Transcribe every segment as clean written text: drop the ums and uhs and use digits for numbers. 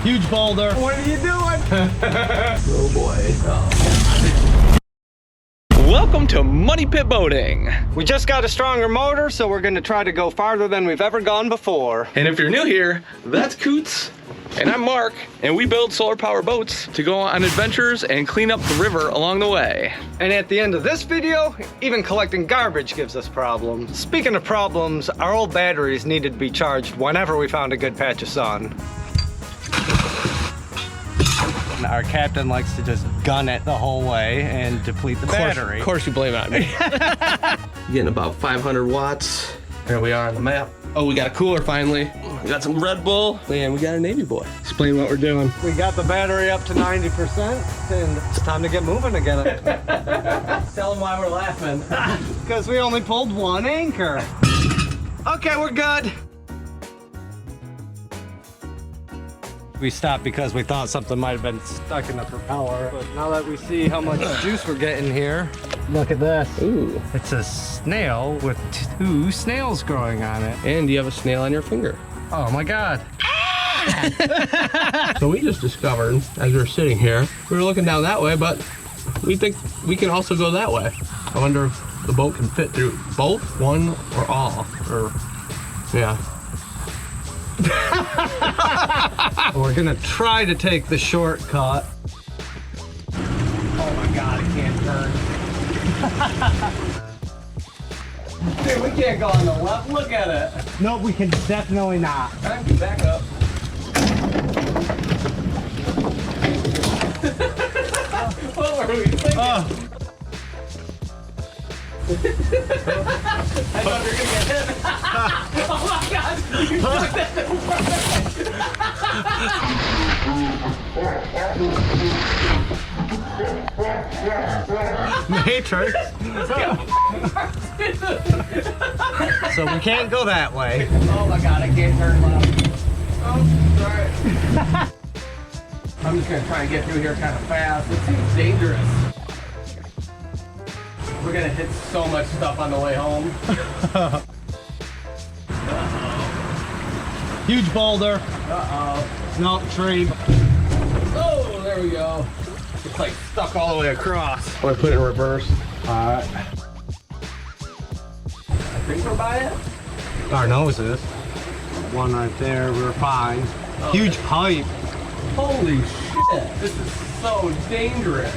Huge boulder. What are you doing? Oh boy. Welcome to Money Pit Boating. We just got a stronger motor, so we're gonna try to go farther than we've ever gone before. And if you're new here, that's Coots, and I'm Mark, and we build solar power boats to go on adventures and clean up the river along the way. And at the end of this video, even collecting garbage gives us problems. Speaking of problems, our old batteries needed to be charged whenever we found a good patch of sun. Our captain likes to just gun it the whole way and deplete the battery. Of course you blame it on me. Getting about 500 watts. Here we are on the map. Oh, we got a cooler finally. We got some Red Bull, and we got a Navy boy. Explain what we're doing. We got the battery up to 90%, and it's time to get moving again. Tell them why we're laughing. Because we only pulled one anchor. Okay, we're good. We stopped because we thought something might have been stuck in the propeller. But now that we see how much juice we're getting here, look at this. Ooh. It's a snail with 2 snails growing on it. And you have a snail on your finger. Oh my God. So we just discovered, as we were sitting here, we were looking down that way, but we think we can also go that way. I wonder if the boat can fit through both, one, or all. Or, yeah. We're gonna try to take the shortcut. Oh my God, it can't turn. Dude, we can't go on the left. Look at it. No, we can definitely not. Time to back up. What were we thinking? I thought you were gonna get hit. Oh my God! You took that Matrix. So we can't go that way. Oh my God! I can't turn left. Oh, sorry. I'm just gonna try and get through here kind of fast. It seems dangerous. We're gonna hit so much stuff on the way home. Huge boulder. Uh-oh. No, tree. Oh, there we go. It's like stuck all the way across. I'm gonna put it in reverse. Alright. I think we're by it. Our noses. One right there, we're fine. Oh, Huge pipe. Holy shit. This is so dangerous.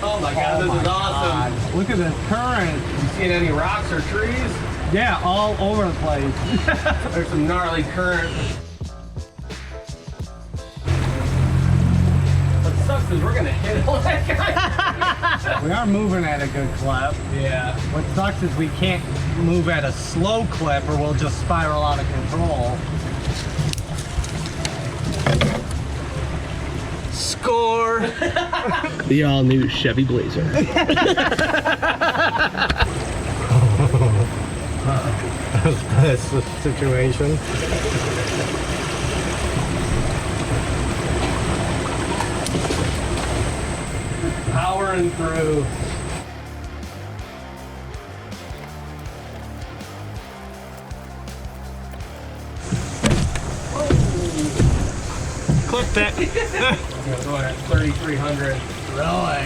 Oh my God, this is awesome. God. Look at this current. You seen any rocks or trees? Yeah, all over the place. There's some gnarly current. What sucks is we're gonna hit all that guy. We are moving at a good clip. Yeah. What sucks is we can't move at a slow clip or we'll just spiral out of control. Score! The all-new Chevy Blazer. That's the situation. Powering through. Clipped it. We're going at 3,300. Really?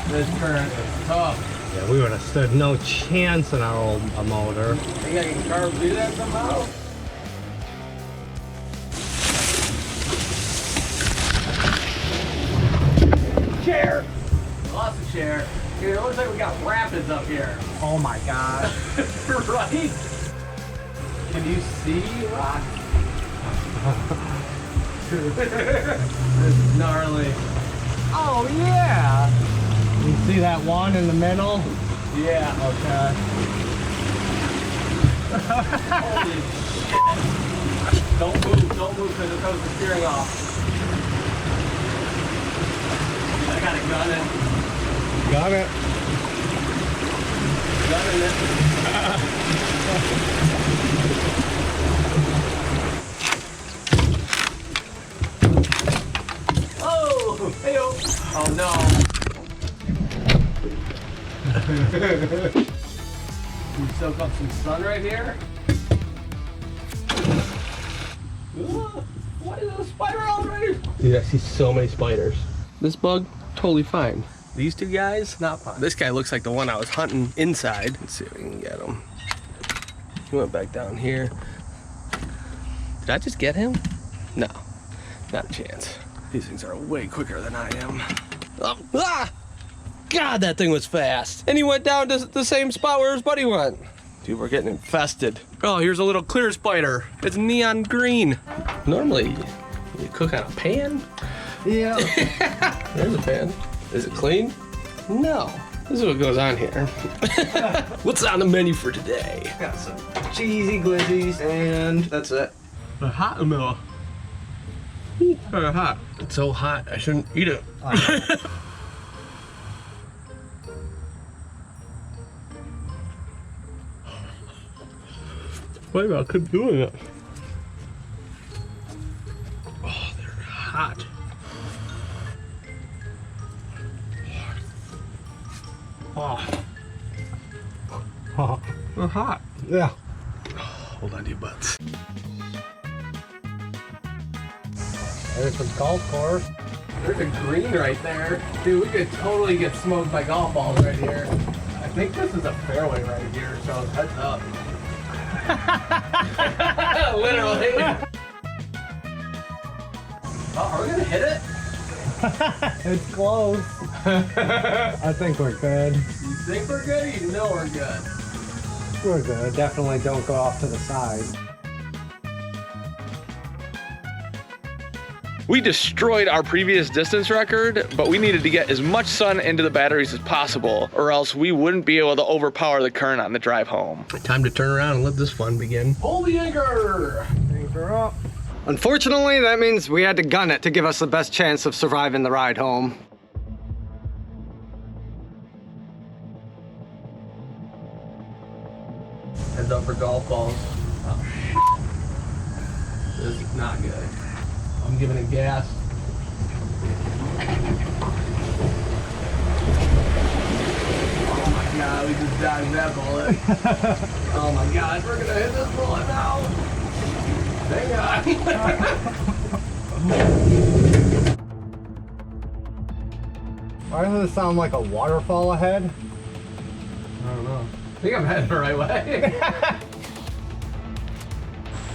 This current is tough. Yeah, we would have stood no chance in our old motor. Think I can carve through that somehow? Chair! Lost a chair. Dude, it looks like we got rapids up here. Oh my God. Right? Can you see rock? This is gnarly. Oh yeah! You see that one in the middle? Yeah. Okay. Holy shit. Don't move because it throws the steering off. I got it gunning. Got it. Gunning it. Oh, hey-o. Oh no. Can you soak up some sun right here? Ooh. What is a spider already? Dude, I see so many spiders. This bug, totally fine. These two guys, not fine. This guy looks like the one I was hunting inside. Let's see if we can get him. He went back down here. Did I just get him? No, not a chance. These things are way quicker than I am. Ah! God, that thing was fast. And he went down to the same spot where his buddy went. Dude, we're getting infested. Oh, here's a little clear spider. It's neon green. Normally, you cook on a pan? Yeah. There's a pan. Is it clean? No. This is what goes on here. What's on the menu for today? Got some cheesy glizzies, and that's it. A hot meal. Very hot. It's so hot, I shouldn't eat it. Wait a minute, I keep doing it. Oh, they're hot. Oh. They're hot. Yeah. Hold on to your butts. There's the golf course. There's a green right there. Dude, we could totally get smoked by golf balls right here. I think this is a fairway right here, so heads up. Literally. Oh, are we gonna hit it? It's close. I think we're good. You think we're good or you know we're good? We're good. Definitely don't go off to the side. We destroyed our previous distance record, but we needed to get as much sun into the batteries as possible, or else we wouldn't be able to overpower the current on the drive home. Time to turn around and let this fun begin. Pull the anchor! Anchor up. Unfortunately, that means we had to gun it to give us the best chance of surviving the ride home. Heads up for golf balls. Oh, shit. This is not good. I'm giving it gas. Oh my god, we just dodged that bullet. Oh my god, we're gonna hit this bullet now. Hang on. Why does it sound like a waterfall ahead? I don't know. I think I'm heading the right way.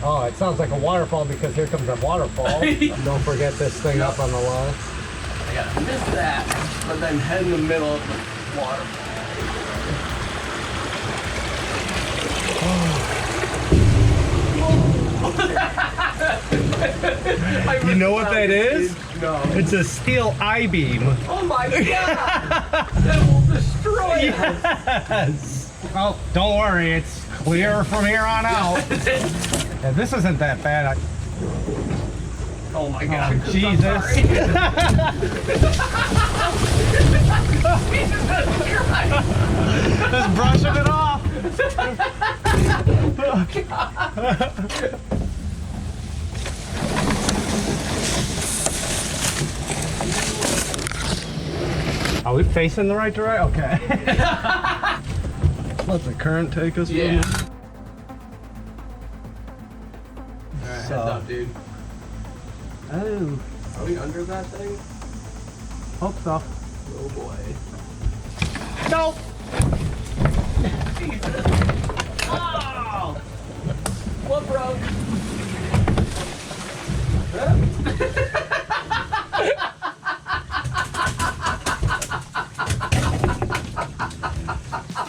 Oh, it sounds like a waterfall because here comes a waterfall. Don't forget this thing up on the left. I gotta miss that, but then head in the middle of the waterfall. You know what that is? No. It's a steel I-beam. Oh my god! That will destroy us! Yes! Oh, don't worry, it's clear from here on out. Yeah, this isn't that bad. Oh my god. Oh, Jesus. Just brushing it off. Are we facing the right direction? Okay. Let the current take us. Yeah. Alright, heads up, dude. Oh, Are we under that thing? hope so. Oh boy. Nope. Jesus. Oh! What broke?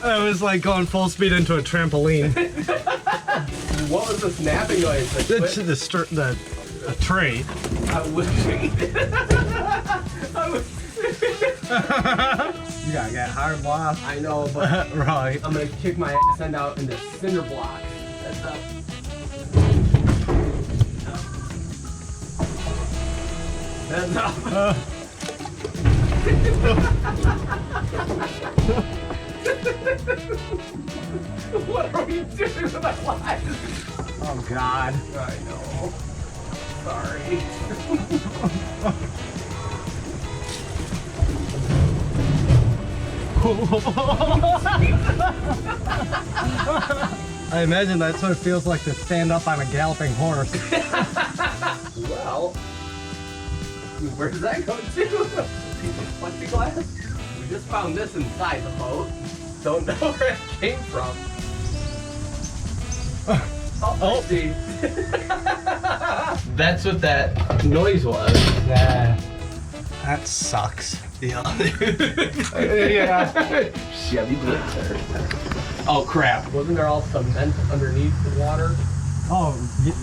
It was like going full speed into a trampoline. What was the snapping noise? The tree. I wish we did. You gotta get hard blast. I know, but Right. I'm gonna kick my ass end out into cinder blocks. That's up. That's up. What are we doing with our lives? Oh God. I know. Sorry. I imagine that's what it feels like to stand up on a galloping horse. Wow. Well, where does that go to? Piece of plexiglass? We just found this inside the boat. Don't know where it came from. Oh, I see. That's what that noise was. Yeah. That sucks. Yeah. Yeah. Chevy Blitzer. Oh crap! Wasn't there all cement underneath the water? Oh,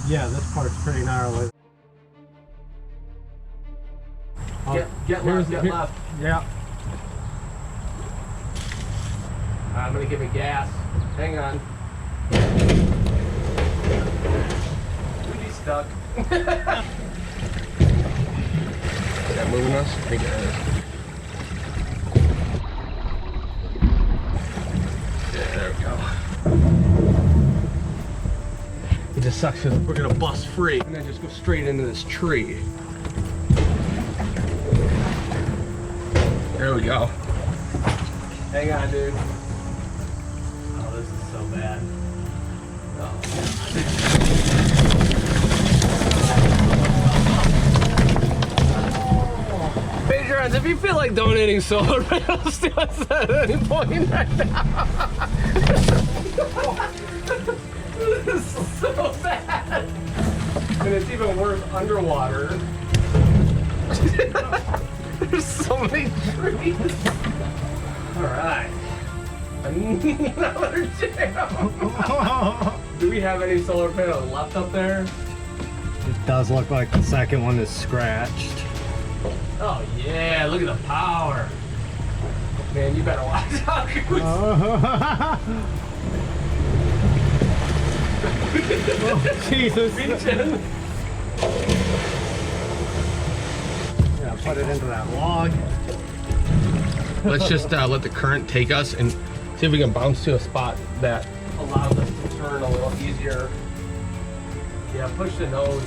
yeah, this part's pretty gnarly. Get left, get left. Yeah. I'm gonna give it gas. Hang on. He's stuck. Is that moving us? I think it is. Yeah, there we go. It just sucks because we're gonna bust free and then just go straight into this tree. There we go. Hang on, dude. Oh, this is so bad. Oh. Patrons, if you feel like donating solar panels to us at any point right now. This is so bad. And it's even worse underwater. There's so many trees. Alright. Another jam. Do we have any solar panels left up there? It does look like the second one is scratched. Oh yeah, look at the power. Man, you better watch out. Oh, Jesus. Reach in. Yeah, put it into that log. Let's just let the current take us and see if we can bounce to a spot that allows us to turn a little easier. Yeah, push the nose.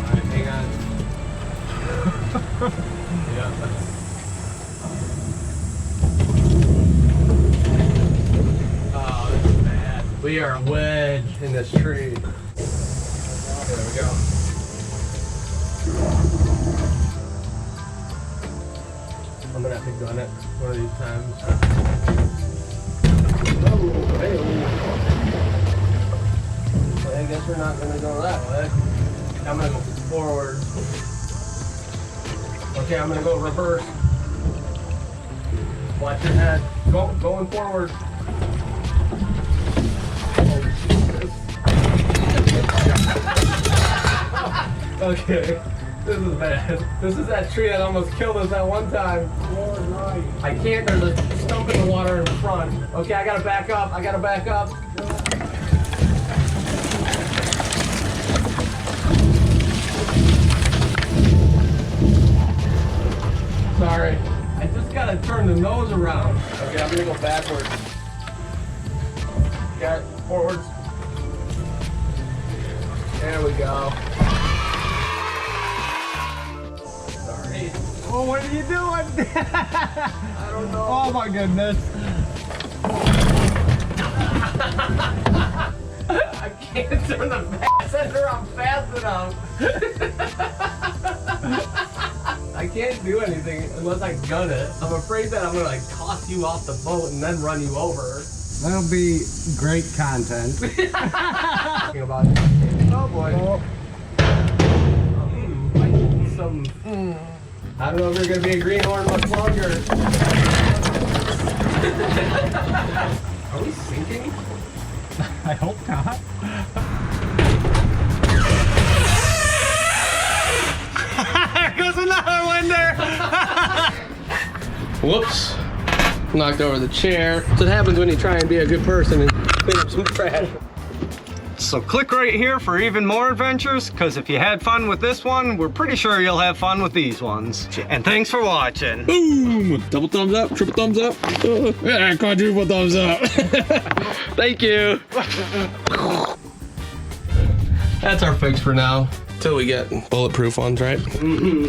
Alright, hang on. Yeah, that's... Oh, this is bad. We are wedged in this tree. There we go. I'm gonna have to gun it one of these times. Oh, hey. Well, I guess we're not gonna go that way. I'm gonna go forward. Okay, I'm gonna go reverse. Watch your head. Going forward. Oh, Jesus. Okay. This is bad. This is that tree that almost killed us that one time. I can't, there's a stump in the water in front. Okay, I gotta back up. I gotta back up. Sorry. I just gotta turn the nose around. Okay, I'm gonna go backwards. Got forwards. There we go. Oh, what are you doing? I don't know. Oh my goodness. I can't turn the fast around fast enough. I can't do anything unless I gun it. I'm afraid that I'm gonna like toss you off the boat and then run you over. That'll be great content. Talking about it. Oh boy. Oh. Some. I don't know if you're gonna be a greenhorn much longer. Are we sinking? I hope not. There goes another one there. Whoops. Knocked over the chair. That's what happens when you try and be a good person and clean up some trash. So click right here for even more adventures, because if you had fun with this one, we're pretty sure you'll have fun with these ones. And thanks for watching. Boom! Double thumbs up, triple thumbs up. Yeah, quadruple thumbs up. Thank you. That's our fix for now. Till we get bulletproof ones, right? Mm-hmm.